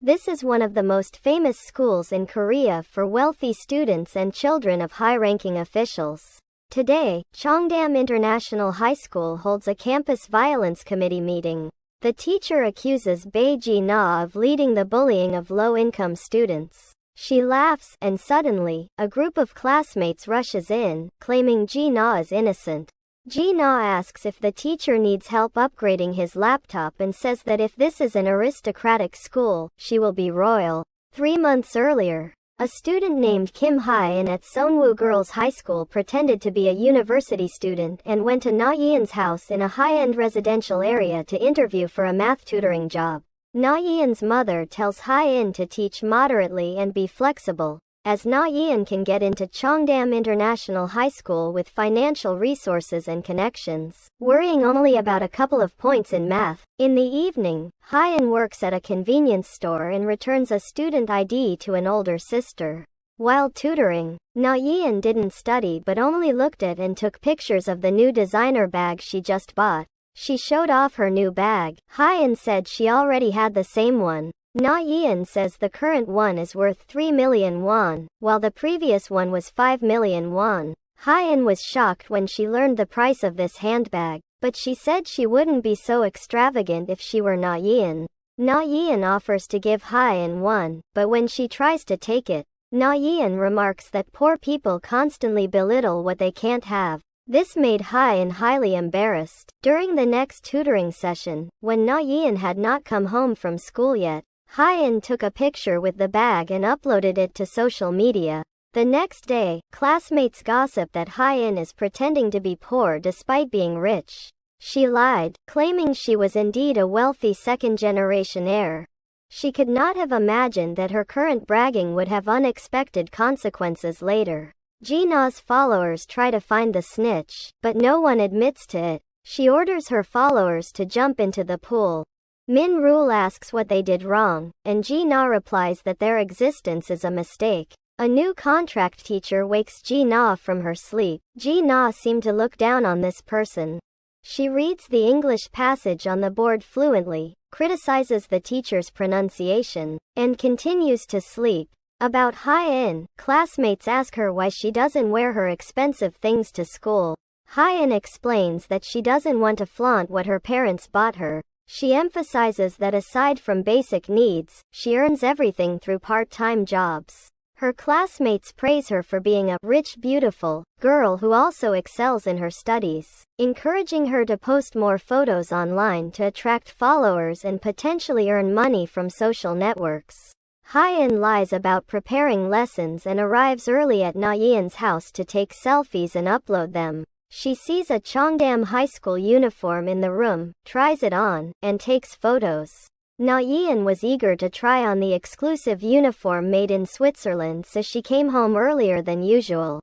This is one of the most famous schools in Korea for wealthy students and children of high-ranking officials. Today, Cheongdam International High School holds a campus violence committee meeting. The teacher accuses Bae Ji-na of leading the bullying of low-income students. She laughs, and suddenly, a group of classmates rushes in, claiming Ji-na is innocent. Ji-na asks if the teacher needs help upgrading his laptop and says that if this is an aristocratic school, she will be royal. 3 months earlier, a student named Kim Hae-in at Seonwoo Girls High School pretended to be a university student and went to Na Yeon's house in a high-end residential area to interview for a math tutoring job. Na Yeon's mother tells Hae-in to teach moderately and be flexible, as Na Yeon can get into Cheongdam International High School with financial resources and connections, worrying only about a couple of points in math. In the evening, Hae-in works at a convenience store and returns a student ID to an older sister. While tutoring, Na Yeon didn't study but only looked at and took pictures of the new designer bag she just bought. She showed off her new bag. Hae-in said she already had the same one. Na Yeon says the current one is worth 3 million won, while the previous one was 5 million won. Hae-in was shocked when she learned the price of this handbag, but she said she wouldn't be so extravagant if she were Na Yeon. Na Yeon offers to give Hae-in one, but when she tries to take it, Na Yeon remarks that poor people constantly belittle what they can't have. This made Hae-in highly embarrassed. During the next tutoring session, when Na Yeon had not come home from school yet, Hae-in took a picture with the bag and uploaded it to social media. The next day, classmates gossip that Hae-in is pretending to be poor despite being rich. She lied, claiming she was indeed a wealthy second-generation heir. She could not have imagined that her current bragging would have unexpected consequences later. Ji-na's followers try to find the snitch, but no one admits to it. She orders her followers to jump into the pool. Min-rul asks what they did wrong, and Ji-na replies that their existence is a mistake. A new contract teacher wakes Ji-na from her sleep. Ji-na seemed to look down on this person. She reads the English passage on the board fluently, criticizes the teacher's pronunciation, and continues to sleep. About Hae-in, classmates ask her why she doesn't wear her expensive things to school. Hae-in explains that she doesn't want to flaunt what her parents bought her. She emphasizes that aside from basic needs, she earns everything through part-time jobs. Her classmates praise her for being a rich, beautiful girl who also excels in her studies, encouraging her to post more photos online to attract followers and potentially earn money from social networks. Hae-in lies about preparing lessons and arrives early at Na Yeon's house to take selfies and upload them. She sees a Cheongdam High School uniform in the room, tries it on, and takes photos. Na Yeon was eager to try on the exclusive uniform made in Switzerland, so she came home earlier than usual.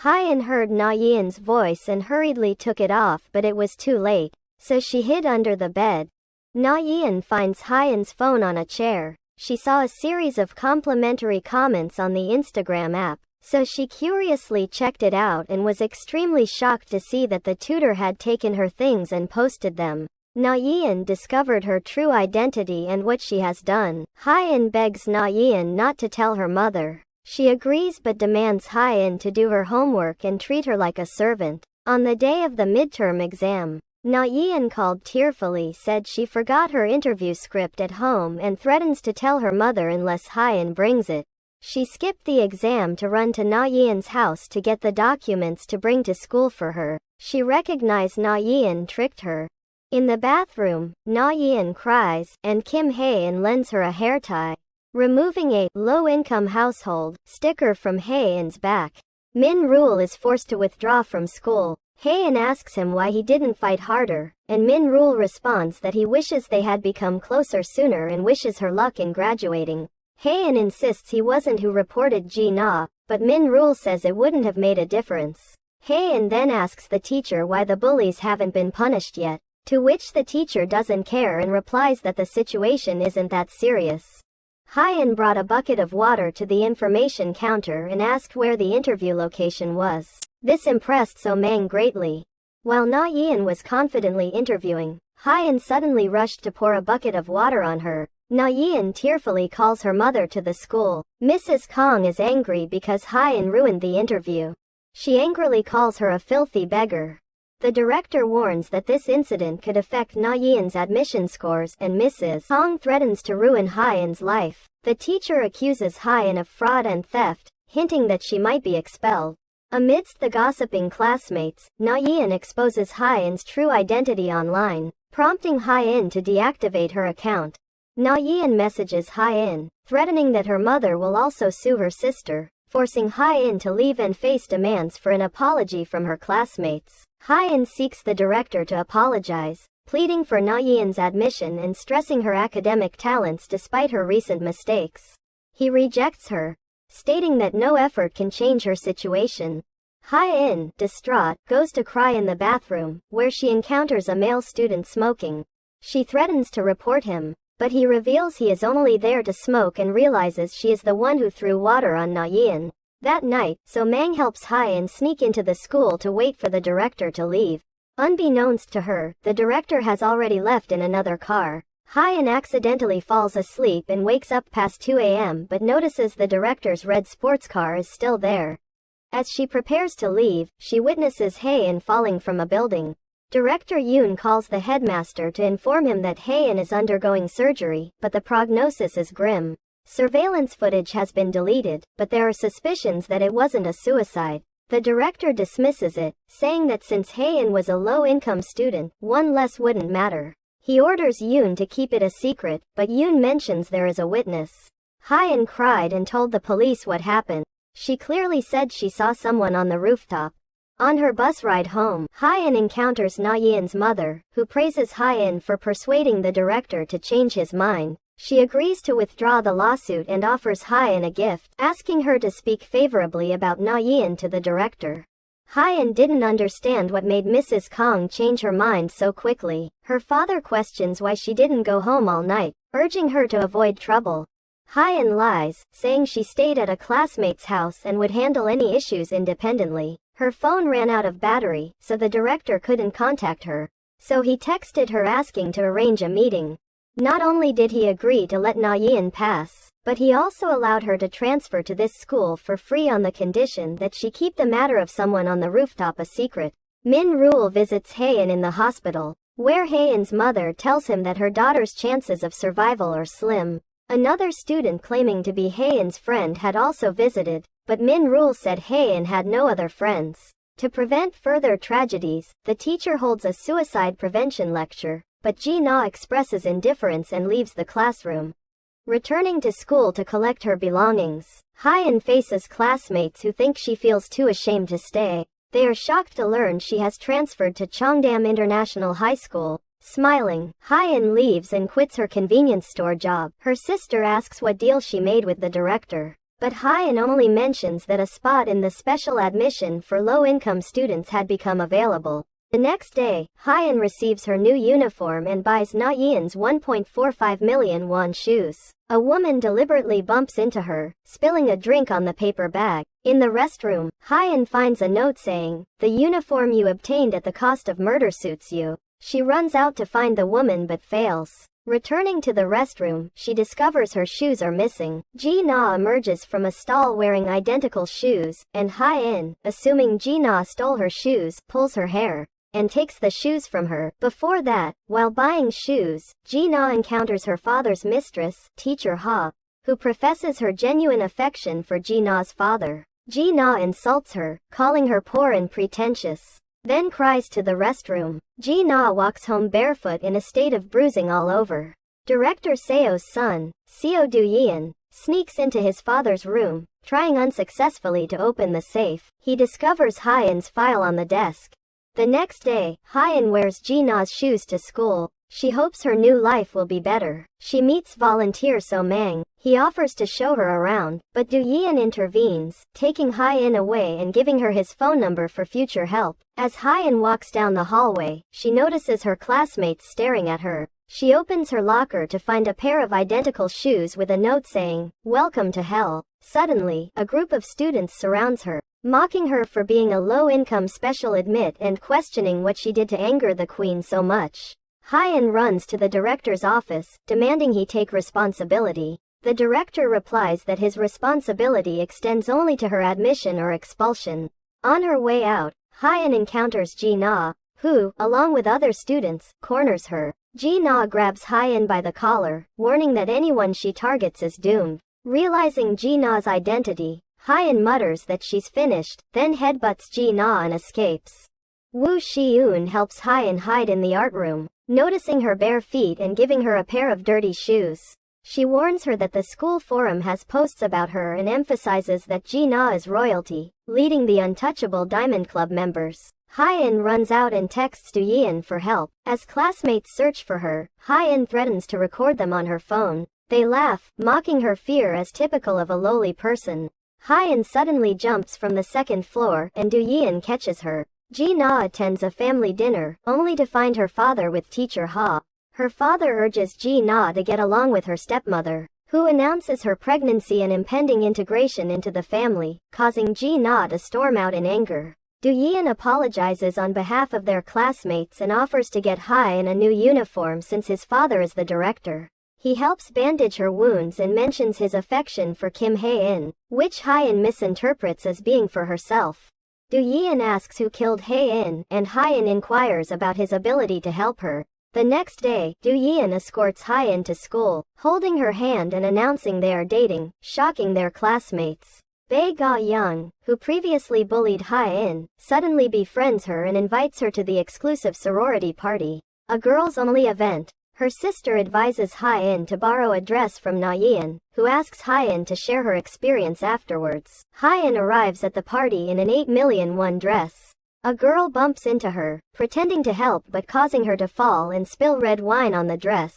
Hae-in heard Na Yeon's voice and hurriedly took it off, but it was too late, so she hid under the bed. Na Yeon finds Hae-in's phone on a chair. She saw a series of complimentary comments on the Instagram app, so she curiously checked it out and was extremely shocked to see that the tutor had taken her things and posted them. Na Yeon discovered her true identity and what she has done. Hae-in begs Na Yeon not to tell her mother. She agrees but demands Hae-in to do her homework and treat her like a servant. On the day of the midterm exam, Na Yeon called tearfully, said she forgot her interview script at home and threatens to tell her mother unless Hae-in brings it. She skipped the exam to run to Na Yeon's house to get the documents to bring to school for her. She recognized Na Yeon tricked her. In the bathroom, Na Yeon cries, and Kim Hae-in lends her a hair tie, removing a low-income household sticker from Hae-in's back. Min-rul is forced to withdraw from school. Hae-in asks him why he didn't fight harder, and Min-rul responds that he wishes they had become closer sooner and wishes her luck in graduating. Hae-in insists he wasn't who reported Ji-na, but Min-rul says it wouldn't have made a difference. Hae-in then asks the teacher why the bullies haven't been punished yet, to which the teacher doesn't care and replies that the situation isn't that serious. Hae-in brought a bucket of water to the information counter and asked where the interview location was. This impressed So-mang greatly. While Na Yeon was confidently interviewing, Hae-in suddenly rushed to pour a bucket of water on her, Na Yeon tearfully calls her mother to the school. Mrs. Kong is angry because Hyein ruined the interview. She angrily calls her a filthy beggar. The director warns that this incident could affect Na Yeon's admission scores, and Mrs. Kong threatens to ruin Hyen's life. The teacher accuses Hyein of fraud and theft, hinting that she might be expelled. Amidst the gossiping classmates, Na Yeon exposes Hyen's true identity online, prompting Hyein to deactivate her account. Na Yeon messages Hyein, threatening that her mother will also sue her sister, forcing Hyein to leave and face demands for an apology from her classmates. Hyein seeks the director to apologize, pleading for Na Yeon's admission and stressing her academic talents despite her recent mistakes. He rejects her, stating that no effort can change her situation. Hyein, distraught, goes to cry in the bathroom, where she encounters a male student smoking. She threatens to report him, but he reveals he is only there to smoke and realizes she is the one who threw water on Na Yeon. That night, So Mang helps Hyein sneak into the school to wait for the director to leave. Unbeknownst to her, the director has already left in another car. Hyein accidentally falls asleep and wakes up past 2 a.m. but notices the director's red sports car is still there. As she prepares to leave, she witnesses Hyein falling from a building. Director Yoon calls the headmaster to inform him that Hyein is undergoing surgery, but the prognosis is grim. Surveillance footage has been deleted, but there are suspicions that it wasn't a suicide. The director dismisses it, saying that since Hyein was a low-income student, one less wouldn't matter. He orders Yoon to keep it a secret, but Yoon mentions there is a witness. Hyein cried and told the police what happened. She clearly said she saw someone on the rooftop. On her bus ride home, Hyein encounters Na Yeon's mother, who praises Hyein for persuading the director to change his mind. She agrees to withdraw the lawsuit and offers Hyein a gift, asking her to speak favorably about Na Yeon to the director. Hyein didn't understand what made Mrs. Kong change her mind so quickly. Her father questions why she didn't go home all night, urging her to avoid trouble. Hyein lies, saying she stayed at a classmate's house and would handle any issues independently. Her phone ran out of battery, so the director couldn't contact her. So he texted her asking to arrange a meeting. Not only did he agree to let Na Yeon pass, but he also allowed her to transfer to this school for free on the condition that she keep the matter of someone on the rooftop a secret. Min Rule visits Hyein in the hospital, where Hyeon's mother tells him that her daughter's chances of survival are slim. Another student claiming to be Hyeon's friend had also visited, but Min Rule said Hyeon had no other friends. To prevent further tragedies, the teacher holds a suicide prevention lecture, but Ji-na expresses indifference and leaves the classroom. Returning to school to collect her belongings, Hyein faces classmates who think she feels too ashamed to stay. They are shocked to learn she has transferred to Cheongdam International High School. Smiling, Hyein leaves and quits her convenience store job. Her sister asks what deal she made with the director, but Hyein only mentions that a spot in the special admission for low-income students had become available. The next day, Hyein receives her new uniform and buys Na Yeon's 1.45 million won shoes. A woman deliberately bumps into her, spilling a drink on the paper bag. In the restroom, Hyein finds a note saying, "The uniform you obtained at the cost of murder suits you." She runs out to find the woman but fails. Returning to the restroom, she discovers her shoes are missing. Ji-na emerges from a stall wearing identical shoes, and Hyein, assuming Ji-na stole her shoes, pulls her hair and takes the shoes from her. Before that, while buying shoes, Ji-na encounters her father's mistress, Teacher Ha, who professes her genuine affection for Ji-na's father. Ji-na insults her, calling her poor and pretentious, then cries to the restroom. Ji-na walks home barefoot in a state of bruising all over. Director Seo's son, Seo Do-yeon, sneaks into his father's room, trying unsuccessfully to open the safe. He discovers Hyeon's file on the desk. The next day, Hyein wears Ji-na's shoes to school. She hopes her new life will be better. She meets volunteer So Mang. He offers to show her around, but Do-yeon intervenes, taking Hyein away and giving her his phone number for future help. As Hyein walks down the hallway, she notices her classmates staring at her. She opens her locker to find a pair of identical shoes with a note saying, "Welcome to hell." Suddenly, a group of students surrounds her, mocking her for being a low-income special admit and questioning what she did to anger the queen so much. Hyein runs to the director's office, demanding he take responsibility. The director replies that his responsibility extends only to her admission or expulsion. On her way out, Hyein encounters Ji-na, who, along with other students, corners her. Ji-na grabs Hyein by the collar, warning that anyone she targets is doomed. Realizing Ji-na's identity, Hyein mutters that she's finished, then headbutts Ji-na and escapes. Wu Shi-eun helps Hyein hide in the art room, noticing her bare feet and giving her a pair of dirty shoes. She warns her that the school forum has posts about her and emphasizes that Ji-na is royalty, leading the untouchable Diamond Club members. Hyein runs out and texts Do-yeon for help. As classmates search for her, Hyein threatens to record them on her phone. They laugh, mocking her fear as typical of a lowly person. Hyein suddenly jumps from the second floor, and Do-yeon catches her. Ji-na attends a family dinner, only to find her father with teacher Ha. Her father urges Ji-na to get along with her stepmother, who announces her pregnancy and impending integration into the family, causing Ji-na to storm out in anger. Do-yeon apologizes on behalf of their classmates and offers to get Hyein a new uniform since his father is the director. He helps bandage her wounds and mentions his affection for Kim Hae-in, which Hyein misinterprets as being for herself. Do-yeon asks who killed Hae-in, and Hyein inquires about his ability to help her. The next day, Do-yeon escorts Hyein to school, holding her hand and announcing they are dating, shocking their classmates. Bae Ga-young, who previously bullied Hyein, suddenly befriends her and invites her to the exclusive sorority party, a girls-only event. Her sister advises Hyein to borrow a dress from Na-yeon, who asks Hyein to share her experience afterwards. Hyein arrives at the party in an 8 million won dress. A girl bumps into her, pretending to help but causing her to fall and spill red wine on the dress.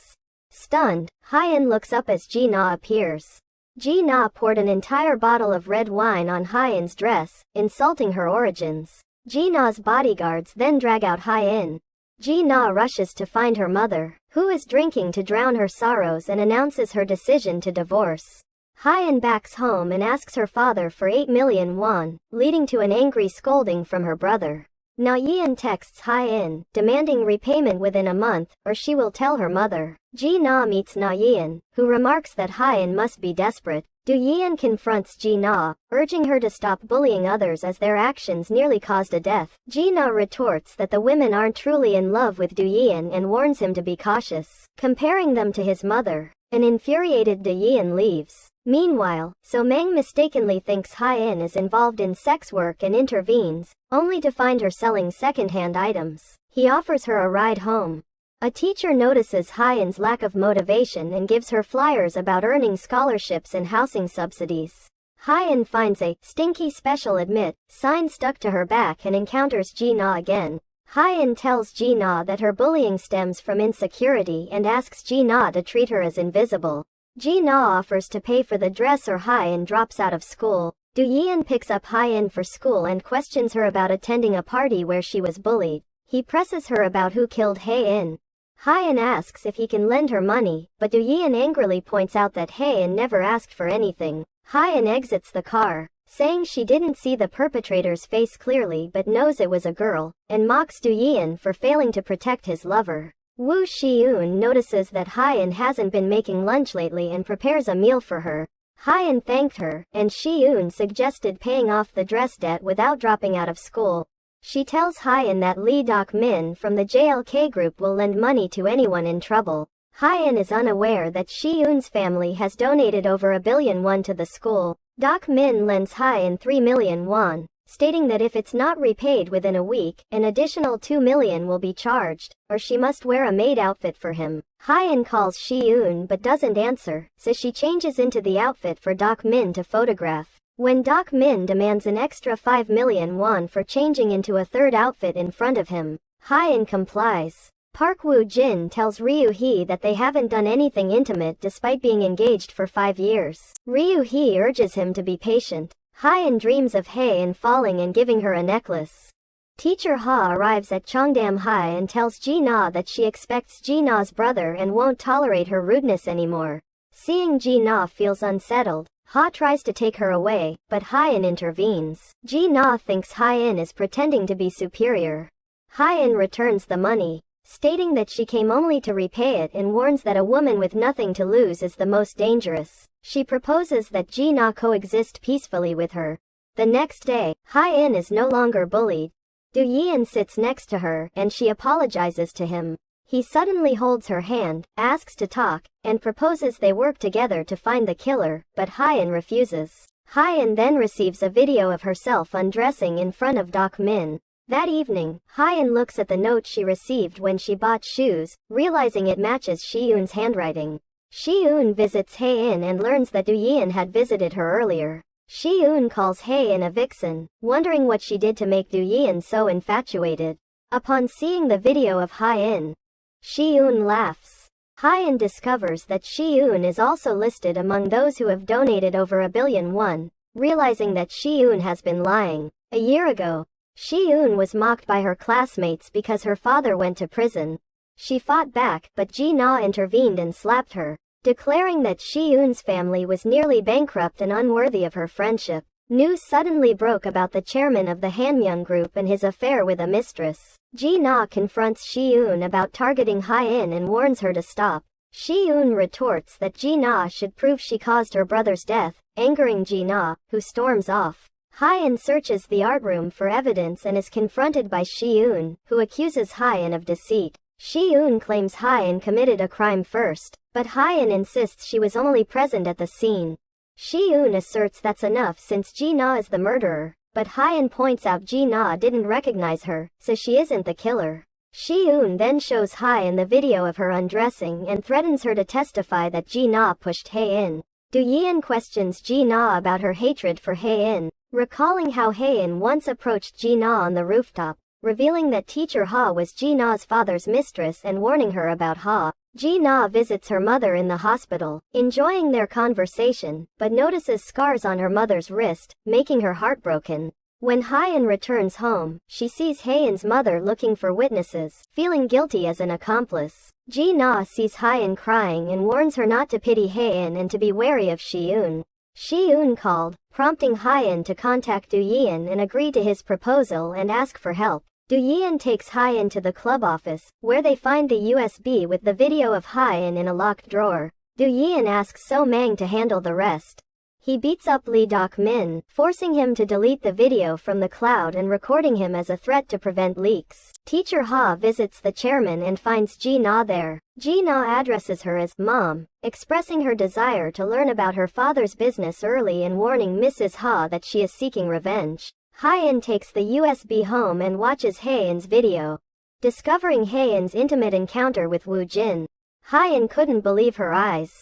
Stunned, Hyein looks up as Ji-na appears. Ji-na poured an entire bottle of red wine on Hyein's dress, insulting her origins. Ji-na's bodyguards then drag out Hyein. Ji-na rushes to find her mother, who is drinking to drown her sorrows, and announces her decision to divorce. Hyein backs home and asks her father for 8 million won, leading to an angry scolding from her brother. Na-yeon texts Hyein, demanding repayment within a month, or she will tell her mother. Ji-na meets Na-yeon, who remarks that Hyein must be desperate. Do-yeon confronts Ji-na, urging her to stop bullying others as their actions nearly caused a death. Ji-na retorts that the women aren't truly in love with Do-yeon and warns him to be cautious, comparing them to his mother. An infuriated Do-yeon leaves. Meanwhile, So-meng mistakenly thinks Hyein is involved in sex work and intervenes, only to find her selling second-hand items. He offers her a ride home. A teacher notices Hyein's lack of motivation and gives her flyers about earning scholarships and housing subsidies. Hyein finds a stinky special admit sign stuck to her back and encounters Ji-na again. Hyein tells Ji-na that her bullying stems from insecurity and asks Ji-na to treat her as invisible. Ji-na offers to pay for the dress or Hyein drops out of school. Do-yeon picks up Hyein for school and questions her about attending a party where she was bullied. He presses her about who killed Hae-in. Hyein asks if he can lend her money, but Do-yeon angrily points out that Hae-in never asked for anything. Hyein exits the car, saying she didn't see the perpetrator's face clearly but knows it was a girl, and mocks Do-yeon for failing to protect his lover. Wu Shi-eun notices that Hyein hasn't been making lunch lately and prepares a meal for her. Hyein thanked her, and Shi-eun suggested paying off the dress debt without dropping out of school. She tells Hyein that Lee Dok-min from the JLK group will lend money to anyone in trouble. Hyein is unaware that Shi-eun's family has donated over 1 billion won to the school. Dok-min lends Hyein 3 million won, stating that if it's not repaid within a week, an additional 2 million will be charged, or she must wear a maid outfit for him. Hyein calls Shi-eun but doesn't answer, so she changes into the outfit for Dok-min to photograph. When Dok-min demands an extra 5 million won for changing into a third outfit in front of him, Hyein complies. Park Woo-jin tells Ryu-hee that they haven't done anything intimate despite being engaged for 5 years. Ryu-hee urges him to be patient. Hyein dreams of Hae-in falling and giving her a necklace. Teacher Ha arrives at Cheongdam High and tells Ji-na that she expects Ji-na's brother and won't tolerate her rudeness anymore. Seeing Ji-na feels unsettled, Ha tries to take her away, but Hyein intervenes. Ji-na thinks Hyein is pretending to be superior. Hyein returns the money. stating that she came only to repay it and warns that a woman with nothing to lose is the most dangerous. She proposes that Ji-na coexist peacefully with her. The next day, Hye-in is no longer bullied. Do-yeon sits next to her, and she apologizes to him. He suddenly holds her hand, asks to talk, and proposes they work together to find the killer, but Hye-in refuses. Hye-in then receives a video of herself undressing in front of Dok-min. That evening, Hye-in looks at the note she received when she bought shoes, realizing it matches Shi-eun's handwriting. Shi-eun visits Hae-in and learns that Do-yeon had visited her earlier. Shi-eun calls Hae-in a vixen, wondering what she did to make Do-yeon so infatuated. Upon seeing the video of Hye-in, Shi-eun laughs. Hye-in discovers that Shi-eun is also listed among those who have donated over 1 billion won, realizing that Shi-eun has been lying. A year ago, Shi-eun was mocked by her classmates because her father went to prison. She fought back, but Ji-na intervened and slapped her, declaring that Shi-eun's family was nearly bankrupt and unworthy of her friendship. News suddenly broke about the chairman of the Hanmyeong group and his affair with a mistress. Ji-na confronts Shi-eun about targeting Hye-in and warns her to stop. Shi-eun retorts that Ji-na should prove she caused her brother's death, angering Ji-na, who storms off. Hye-in searches the art room for evidence and is confronted by Shi-eun, who accuses Hye-in of deceit. Shi-eun claims Hye-in committed a crime first, but Hye-in insists she was only present at the scene. Shi-eun asserts that's enough since Ji-na is the murderer, but Hye-in points out Ji-na didn't recognize her, so she isn't the killer. Shi-eun then shows Hye-in the video of her undressing and threatens her to testify that Ji-na pushed Hae-in. Do-yeon questions Ji-na about her hatred for Hae-in, recalling how Hae-in once approached Ji-na on the rooftop, revealing that teacher Ha was Ji-na's father's mistress and warning her about Ha. Ji-na visits her mother in the hospital, enjoying their conversation, but notices scars on her mother's wrist, making her heartbroken. When Hye-in returns home, she sees Hae-in's mother looking for witnesses, feeling guilty as an accomplice. Ji-na sees Hye-in crying and warns her not to pity Hae-in and to be wary of Shi-eun. Shi-eun called, prompting Hye-in to contact Do-yeon and agree to his proposal and ask for help. Do-yeon takes Hye-in to the club office, where they find the USB with the video of Hye-in in a locked drawer. Do-yeon asks So-mang to handle the rest. He beats up Lee Dok-min, forcing him to delete the video from the cloud and recording him as a threat to prevent leaks. Teacher Ha visits the chairman and finds Ji-na there. Ji-na addresses her as Mom, expressing her desire to learn about her father's business early and warning Mrs. Ha that she is seeking revenge. Hye-in takes the USB home and watches Hae-in's video. Discovering Hae-in's intimate encounter with Woo Jin, Hye-in couldn't believe her eyes.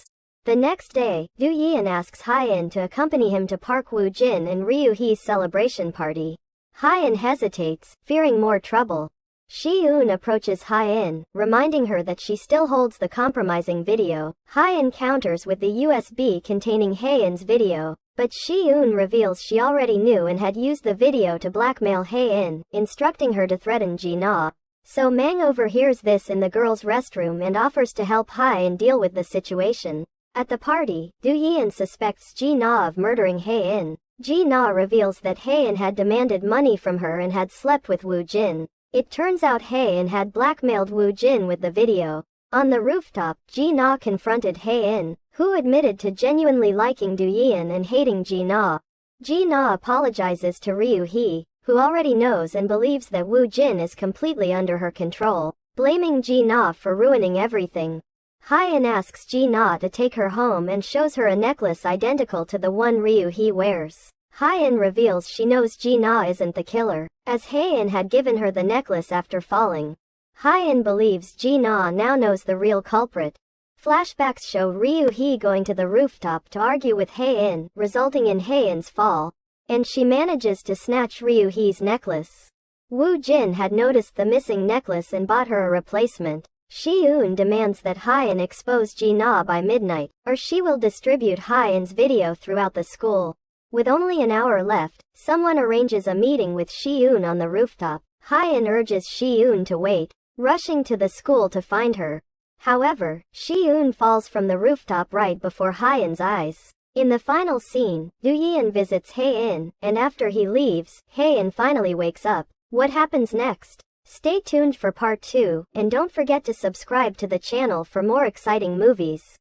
The next day, Do-yeon asks Hye-in to accompany him to Park Woo Jin and Ryu-hee's celebration party. Hye-in hesitates, fearing more trouble. Shi-eun approaches Hye-in, reminding her that she still holds the compromising video. Hye-in counters with the USB containing Hae-in's video, but Shi-eun reveals she already knew and had used the video to blackmail Hae-in, instructing her to threaten Ji-na. So-mang overhears this in the girls' restroom and offers to help Hye-in deal with the situation. At the party, Do-yeon suspects Ji-na of murdering Hae-in. Ji-na reveals that Hae-in had demanded money from her and had slept with Woo Jin. It turns out Hae-in had blackmailed Woo Jin with the video. On the rooftop, Ji-na confronted Hae-in, who admitted to genuinely liking Do-yeon and hating Ji-na. Ji-na apologizes to Ryu-hee, who already knows and believes that Woo Jin is completely under her control, blaming Ji-na for ruining everything. Hye-in asks Ji-na to take her home and shows her a necklace identical to the one Ryu-hee wears. Hye-in reveals she knows Ji-na isn't the killer, as Hae-in had given her the necklace after falling. Hye-in believes Ji-na now knows the real culprit. Flashbacks show Ryu-hee going to the rooftop to argue with Hae-in, resulting in Hae-in's fall, and she manages to snatch Ryu-hee's necklace. Woo Jin had noticed the missing necklace and bought her a replacement. Shi-eun demands that Hye-in expose Ji-na by midnight, or she will distribute Hye-in's video throughout the school. With only an hour left, someone arranges a meeting with Shi-eun on the rooftop. Hye-in urges Shi-eun to wait, rushing to the school to find her. However, Shi-eun falls from the rooftop right before Hye-in's eyes. In the final scene, Do-yeon visits Hae-in, and after he leaves, Hae-in finally wakes up. What happens next? Stay tuned for part 2, and don't forget to subscribe to the channel for more exciting movies.